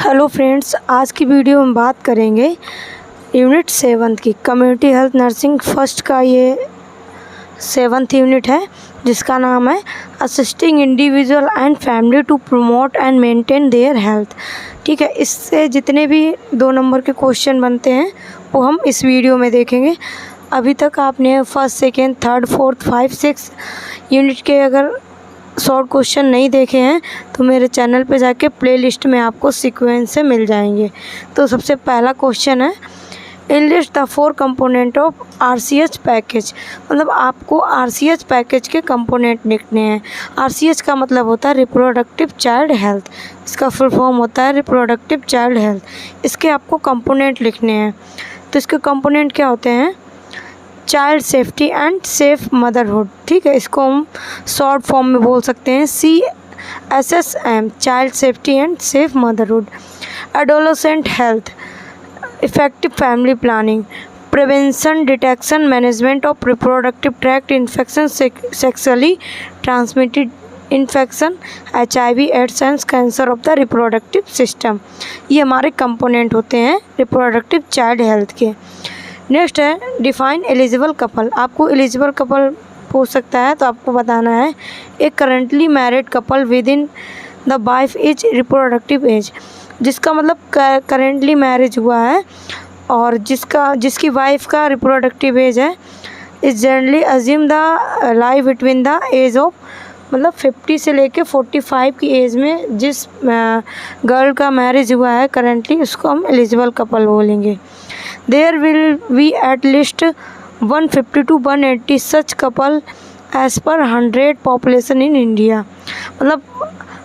Hello friends, आज की video में बात करेंगे यूनिट 7 की कम्युनिटी हेल्थ नर्सिंग फर्स्ट का। ये 7th यूनिट है जिसका नाम है assisting individual and family to promote and maintain their health. ठीक है, इससे जितने भी 2 नंबर के क्वेश्चन बनते हैं वो हम इस वीडियो में देखेंगे। अभी तक आपने first, second, third, fourth, 5, 6 unit के अगर शॉर्ट क्वेश्चन नहीं देखे हैं तो मेरे चैनल पे जाके प्लेलिस्ट में आपको सीक्वेंस से मिल जाएंगे। तो सबसे पहला क्वेश्चन है, enlist the 4 component of RCH package. मतलब आपको RCH पैकेज के कंपोनेंट लिखने हैं। RCH का मतलब होता है रिप्रोडक्टिव चाइल्ड हेल्थ, इसका फुल फॉर्म होता है रिप्रोडक्टिव चाइल्ड हेल्थ। इसके आपको कंपोनेंट लिखने हैं। तो इसके कंपोनेंट क्या होते हैं? Child safety and safe motherhood. ठीक है, इसको हम शॉर्ट फॉर्म में बोल सकते हैं CSSM, child safety and safe motherhood. Adolescent health, effective family planning, prevention, detection, management of reproductive tract infection, sexually transmitted infection, HIV, AIDS and cancer of the reproductive system. ये हमारे component होते हैं reproductive child health के। Next है define eligible couple. आपको eligible couple पूछ सकता है तो आपको बताना है एक currently married couple within the wife age reproductive age, जिसका मतलब करेंटली मैरिज हुआ है और जिसकी वाइफ का रिप्रोडक्टिव एज है। Is generally assume the life between the age of, मतलब 50 से लेके 45 की एज में जिस गर्ल का मैरिज हुआ है करेंटली, उसको हम एलिजिबल कपल बोलेंगे। There will be at least 150 to 180 such couple as per 100 population in India. मतलब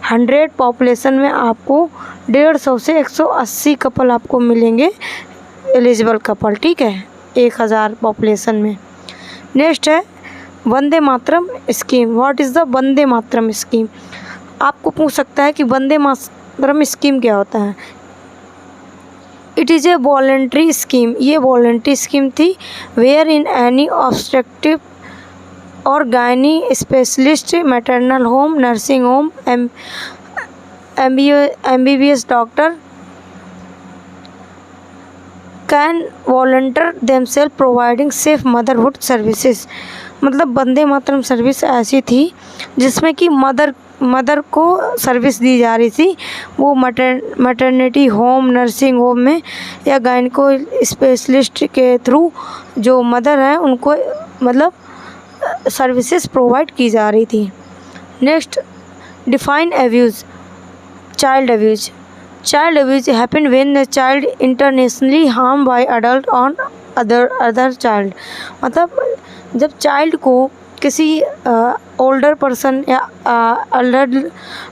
100 पॉपुलेशन में आपको 150 से 180 कपल आपको मिलेंगे एलिजिबल कपल। ठीक है, 1000 पॉपुलेशन में। नेक्स्ट है Vande Mataram scheme. What is the Vande Mataram scheme? आपको पूछ सकता है कि वंदे मातरम स्कीम क्या होता है। It is a voluntary scheme. ये वॉलंटरी स्कीम थी वेयर इन एनी ऑब्स्ट्रक्टिव और gynae specialist, maternal home, nursing home, MBBS doctor can volunteer themselves providing safe motherhood services. मतलब वंदे मातरम सर्विस ऐसी थी जिसमें कि मदर को सर्विस दी जा रही थी। वो मैटरनिटी होम, नर्सिंग होम में या गायनिको स्पेशलिस्ट के थ्रू जो मदर है उनको मतलब सर्विसेज प्रोवाइड की जा रही थी। Next define abuse. Child abuse. Child abuse happen when the child internationally harm bye adult on other child. मतलब जब चाइल्ड को किसी ओल्डर पर्सन या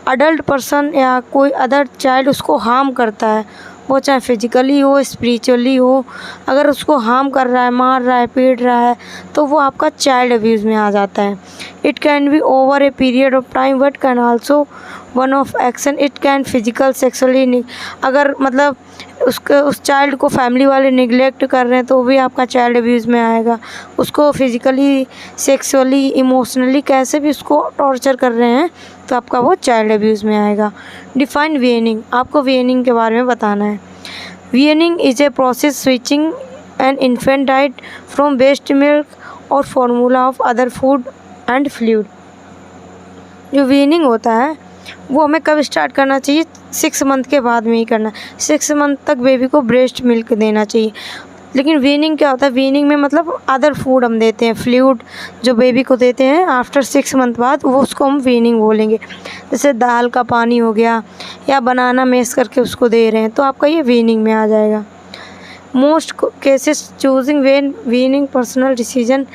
अडल्ट पर्सन या कोई अदर चाइल्ड उसको हार्म करता है, वो चाहे फिजिकली हो, स्पिरिचुअली हो, अगर उसको हार्म कर रहा है, मार रहा है, पीट रहा है, तो वो आपका चाइल्ड अब्यूज़ में आ जाता है। It can be over a period of time but can also one of action. It can physical, sexually, अगर मतलब उस चाइल्ड को फैमिली वाले निगलेक्ट कर रहे हैं तो भी आपका चाइल्ड अब्यूज़ में आएगा। उसको फिजिकली, सेक्सुअली, इमोशनली कैसे भी उसको टॉर्चर कर रहे हैं तो आपका वो चाइल्ड अब्यूज़ में आएगा। Define weaning. आपको वीनिंग के बारे में बताना है। Weaning is a process switching an infant diet from best milk और formula of other food and fluid. जो वीनिंग होता है वो हमें कब स्टार्ट करना चाहिए? 6 मंथ के बाद में ही करना। 6 मंथ तक बेबी को ब्रेस्ट मिल्क देना चाहिए। लेकिन वीनिंग क्या होता है? वीनिंग में मतलब अदर फूड हम देते हैं, फ्लूइड जो बेबी को देते हैं आफ्टर 6 मंथ बाद, वो उसको हम वीनिंग बोलेंगे। जैसे दाल का पानी हो गया या बनाना मैश करके उसको दे रहे हैं तो आपका ये वीनिंग में आ जाएगा। Most cases choosing when weaning personal decision.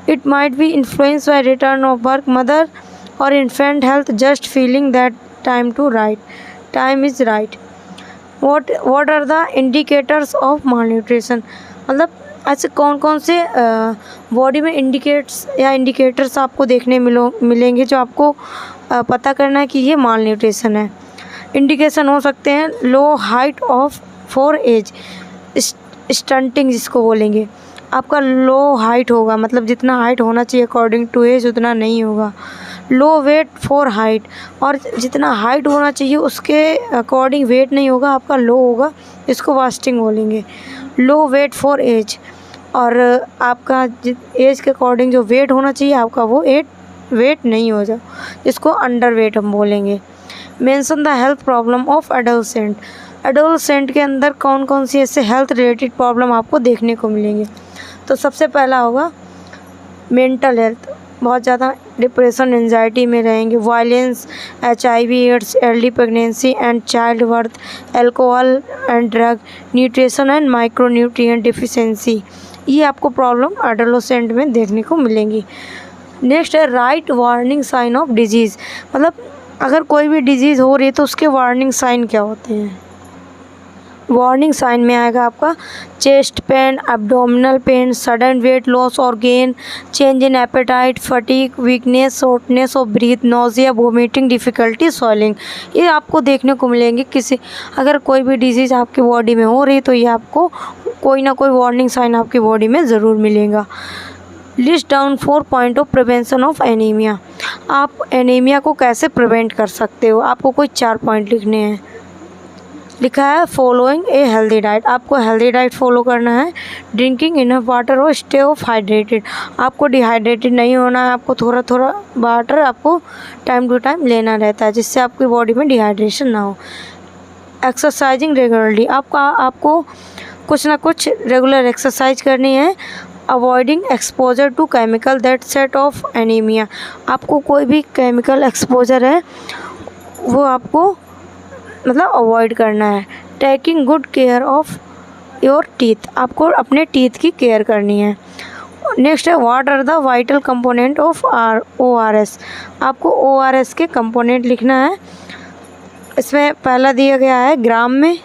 It might be influence by return of work, mother और infant health, just feeling that time is right. What are the indicators of malnutrition? मतलब ऐसे कौन कौन से body में indicators आपको देखने मिलेंगे जो आपको पता करना है कि ये माल न्यूट्रिशन है। इंडिकेशन हो सकते हैं low height of for age, stunting जिसको बोलेंगे। आपका लो हाइट होगा, मतलब जितना हाइट होना चाहिए अकॉर्डिंग टू एज उतना नहीं होगा। लो वेट फॉर हाइट, और जितना हाइट होना चाहिए उसके अकॉर्डिंग वेट नहीं होगा, आपका लो होगा, इसको वास्टिंग बोलेंगे। लो वेट फॉर एज, और आपका एज के अकॉर्डिंग जो वेट होना चाहिए आपका वो वेट नहीं हो जाए, इसको अंडर वेट हम बोलेंगे। Mention the health problem of adolescent, adolescent के अंदर कौन कौन सी ऐसे हेल्थ रिलेटेड प्रॉब्लम आपको देखने को मिलेंगे। तो सबसे पहला होगा मेंटल हेल्थ, बहुत ज़्यादा डिप्रेशन एंजाइटी में रहेंगे, violence, HIV AIDS, early pregnancy and child birth, alcohol and drug, nutrition and micronutrient deficiency, ये आपको प्रॉब्लम एडोलसेंट में देखने को मिलेंगी। नेक्स्ट है write warning sign of disease, मतलब अगर कोई भी डिजीज़ हो रही है तो उसके वार्निंग साइन क्या होते हैं। वार्निंग साइन में आएगा आपका chest pain, abdominal pain, sudden weight loss और gain, change in appetite, fatigue, weakness, shortness of breath, nausea, vomiting, difficulty, swelling, ये आपको देखने को मिलेंगे। अगर कोई भी डिजीज़ आपकी बॉडी में हो रही है तो ये आपको कोई ना कोई वार्निंग साइन आपकी बॉडी में ज़रूर मिलेगा। List down 4 point of prevention of anaemia, आप एनीमिया को कैसे प्रिवेंट कर सकते हो, आपको कोई 4 पॉइंट लिखने हैं। लिखा है फॉलोइंग ए हेल्दी डाइट, आपको हेल्दी डाइट फॉलो करना है। ड्रिंकिंग इनफ वाटर और स्टे ऑफ हाइड्रेटेड, आपको डिहाइड्रेटेड नहीं होना है, आपको थोड़ा थोड़ा वाटर आपको टाइम टू टाइम लेना रहता है जिससे आपकी बॉडी में डिहाइड्रेशन ना हो। एक्सरसाइजिंग रेगुलरली, आपको कुछ ना कुछ रेगुलर एक्सरसाइज करनी है। Avoiding exposure to chemical that set off anaemia, आपको कोई भी केमिकल एक्सपोजर है वो आपको मतलब अवॉइड करना है। Taking good care of your teeth, आपको अपने टीथ की केयर करनी है। नेक्स्ट है what are the vital component of ORS, आपको ORS के कंपोनेंट लिखना है। इसमें पहला दिया गया है ग्राम में,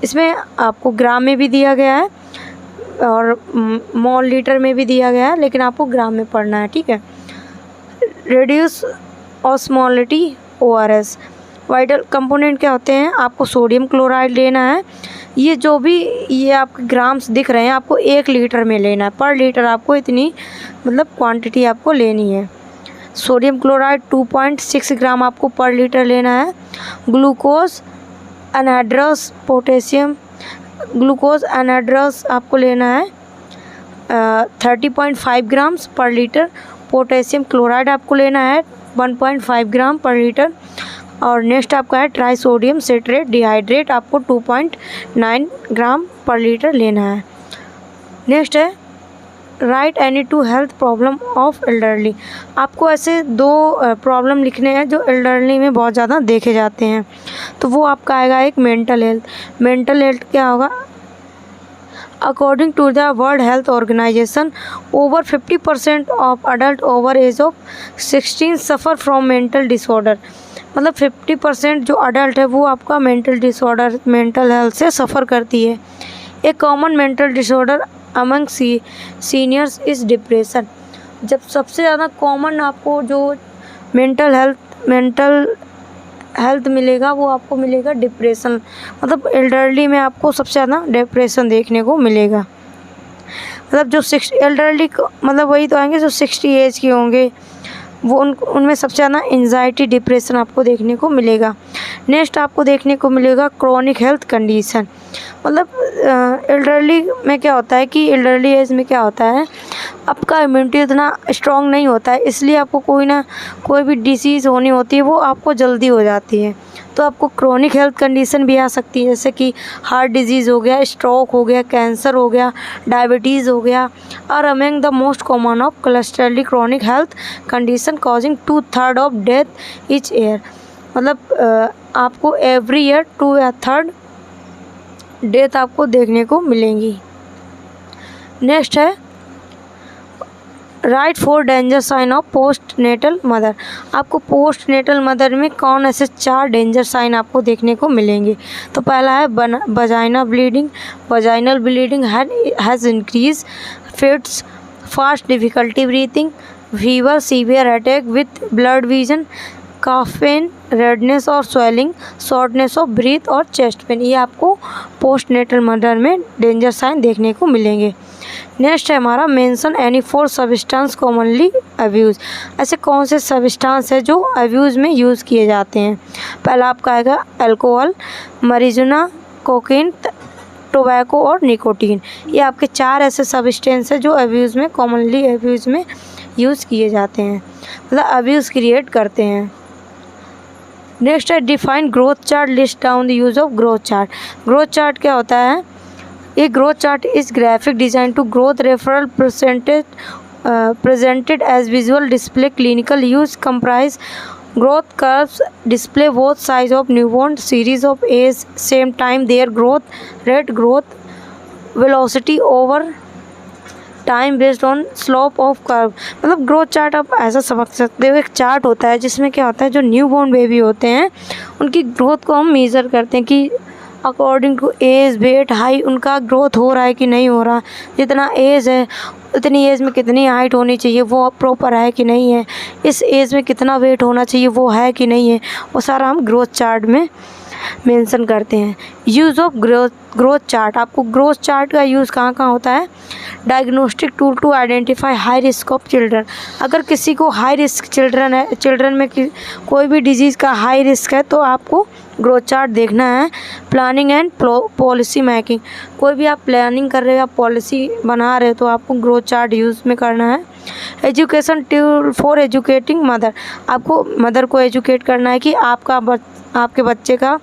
इसमें आपको ग्राम में भी दिया गया है और मोल लीटर में भी दिया गया है, लेकिन आपको ग्राम में पढ़ना है, ठीक है। Reduce osmolality ORS, vital component क्या होते हैं, आपको सोडियम क्लोराइड लेना है। ये आपके ग्राम्स दिख रहे हैं, आपको 1 लीटर में लेना है, पर लीटर आपको इतनी मतलब क्वांटिटी आपको लेनी है। सोडियम क्लोराइड 2.6 ग्राम आपको पर लीटर लेना है। Glucose anhydrous potassium, glucose anhydrous आपको लेना है 30.5 ग्राम्स पर लीटर। पोटेशियम क्लोराइड आपको लेना है 1.5 ग्राम पर लीटर। और नेक्स्ट आपका है ट्राइसोडियम सिट्रेट डिहाइड्रेट, आपको 2.9 ग्राम पर लीटर लेना है। नेक्स्ट है right any 2 health problem of elderly, आपको ऐसे 2 प्रॉब्लम लिखने हैं जो एल्डरली में बहुत ज़्यादा देखे जाते हैं। तो वो आपका आएगा एक मेंटल हेल्थ। मेंटल हेल्थ क्या होगा, according to the World Health Organization over 50% of adult over age of 16 suffer from mental disorder, मतलब 50% जो अडल्ट है वो आपका मेंटल डिसऑर्डर, मेंटल हेल्थ से सफ़र करती है। एक common mental disorder among seniors is depression, जब सबसे ज़्यादा कॉमन आपको जो मेंटल हेल्थ मिलेगा वो आपको मिलेगा डिप्रेशन, मतलब एल्डरली में आपको सबसे ज़्यादा डिप्रेशन देखने को मिलेगा। मतलब जो एल्डरली मतलब वही तो आएंगे जो 60 एज के होंगे, वो उनमें सबसे ज़्यादा एंजाइटी डिप्रेशन आपको देखने को मिलेगा। नेक्स्ट आपको देखने को मिलेगा क्रोनिक हेल्थ कंडीशन, मतलब एल्डरली में क्या होता है कि एल्डरली एज में क्या होता है आपका इम्यूनिटी इतना स्ट्रॉन्ग नहीं होता है, इसलिए आपको कोई भी डिसीज़ होनी होती है वो आपको जल्दी हो जाती है। तो आपको क्रोनिक हेल्थ कंडीशन भी आ सकती है, जैसे कि हार्ट डिजीज़ हो गया, स्ट्रोक हो गया, कैंसर हो गया, डायबिटीज़ हो गया। और among the most common of clusterly chronic health condition causing 2/3 of death each year, मतलब आपको एवरी ईयर 2 या 3 डेथ आपको देखने को मिलेंगी। नेक्स्ट है write 4 danger sign of postnatal mother, आपको पोस्ट नेटल मदर में कौन ऐसे 4 डेंजर साइन आपको देखने को मिलेंगे। तो पहला है vagina bleeding, vaginal bleeding has increase, fits, fast difficulty breathing, fever, severe attack with blurred vision, calf pain, redness और स्वेलिंग, शॉर्टनेस ऑफ ब्रीथ और चेस्ट पेन। ये आपको पोस्टनेटल मदर में डेंजर साइन देखने को मिलेंगे। नेक्स्ट है हमारा mention any 4 substance commonly abuse. ऐसे कौन से सब्सटेंस है जो अब्यूज़ में यूज़ किए जाते हैं। पहला आपका आएगा अल्कोहल, marijuana, कोकीन, टोबैको और निकोटीन। ये आपके 4 ऐसे सब्सटेंस है जो अब्यूज़ में कॉमनली अब्यूज़ में यूज़ किए जाते हैं, मतलब अब्यूज़ क्रिएट करते हैं। नेक्स्ट है define growth chart, list down the use of growth chart. Growth chart क्या होता है। ये growth chart is graphic design to growth referral presented as visual display. Clinical use comprise growth curves display both size of newborn, series of age, same time their growth rate, growth velocity over time based on slope of curve. मतलब growth chart आप ऐसा समझ सकते हो, एक chart होता है जिसमें क्या होता है, जो न्यू बॉर्न बेबी होते हैं उनकी ग्रोथ को हम मेज़र करते हैं कि according to age, weight, height उनका ग्रोथ हो रहा है कि नहीं हो रहा। जितना एज है उतनी एज में कितनी हाइट होनी चाहिए वो प्रॉपर है कि नहीं है, इस एज में कितना वेट होना चाहिए वो है कि नहीं है, वो सारा हम ग्रोथ चार्ट में मेंशन करते हैं। Use of growth chart. आपको ग्रोथ चार्ट का यूज़ कहाँ कहाँ होता है। Diagnostic tool to identify high risk of children. अगर किसी को हाई रिस्क चिल्ड्रन में कोई भी डिजीज़ का हाई रिस्क है तो आपको ग्रोथ चार्ट देखना है। Planning and policy making. कोई भी आप प्लानिंग कर रहे हो या पॉलिसी बना रहे हो तो आपको ग्रोथ चार्ट यूज़ में करना है। Education tool for educating mother. आपको मदर को एजुकेट करना है कि आपके बच्चे का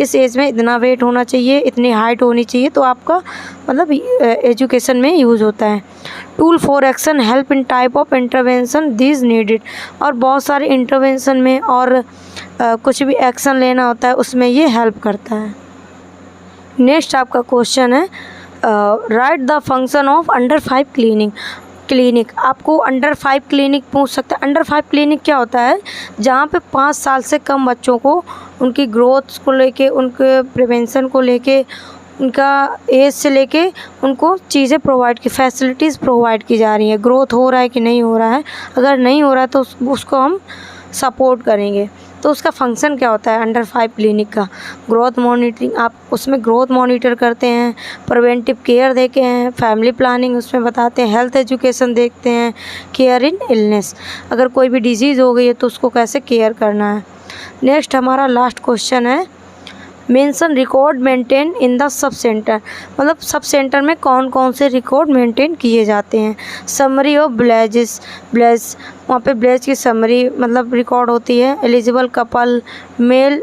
इस एज में इतना वेट होना चाहिए, इतनी हाइट होनी चाहिए, तो आपका मतलब एजुकेशन में यूज़ होता है। Tool for action help in type of intervention these needed. और बहुत सारे इंटरवेंशन में और कुछ भी एक्शन लेना होता है उसमें ये हेल्प करता है। नेक्स्ट आपका क्वेश्चन है right the function of under 5 clinic. आपको अंडर 5 क्लिनिक पूछ सकता है। अंडर 5 क्लिनिक क्या होता है, जहाँ पे 5 साल से कम बच्चों को उनकी ग्रोथ को लेके, उनके प्रिवेंशन को लेके, उनका एज से लेके उनको चीज़ें प्रोवाइड की, फैसिलिटीज़ प्रोवाइड की जा रही हैं। ग्रोथ हो रहा है कि नहीं हो रहा है, अगर नहीं हो रहा है तो उसको हम सपोर्ट करेंगे। तो उसका फंक्शन क्या होता है अंडर 5 क्लिनिक का। ग्रोथ मॉनिटरिंग, आप उसमें ग्रोथ मॉनिटर करते हैं, प्रिवेंटिव केयर देते हैं, फैमिली प्लानिंग उसमें बताते हैं, हेल्थ एजुकेशन देखते हैं, केयर इन इलनेस, अगर कोई भी डिजीज़ हो गई है तो उसको कैसे केयर करना है। नेक्स्ट हमारा लास्ट क्वेश्चन है mention record maintain in the sub centre. मतलब सब सेंटर में कौन कौन से रिकॉर्ड मेंटेन किए जाते हैं। समरी ऑफ ब्लेज, वहाँ पे ब्लेज की समरी मतलब रिकॉर्ड होती है। Eligible couple, male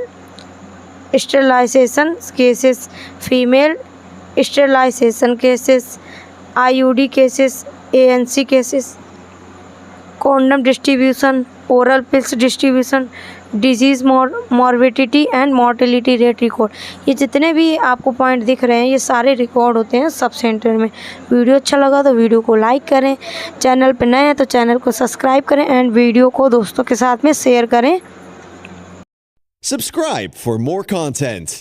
sterilisation cases, female sterilisation cases, IUD cases, ANC cases, condom distribution, oral pills distribution, disease morbidity and mortality rate record. ये जितने भी आपको पॉइंट दिख रहे हैं ये सारे रिकॉर्ड होते हैं सब सेंटर में। वीडियो अच्छा लगा तो वीडियो को लाइक करें, चैनल पर नए हैं तो चैनल को सब्सक्राइब करें एंड वीडियो को दोस्तों के साथ में शेयर करें। Subscribe for more content.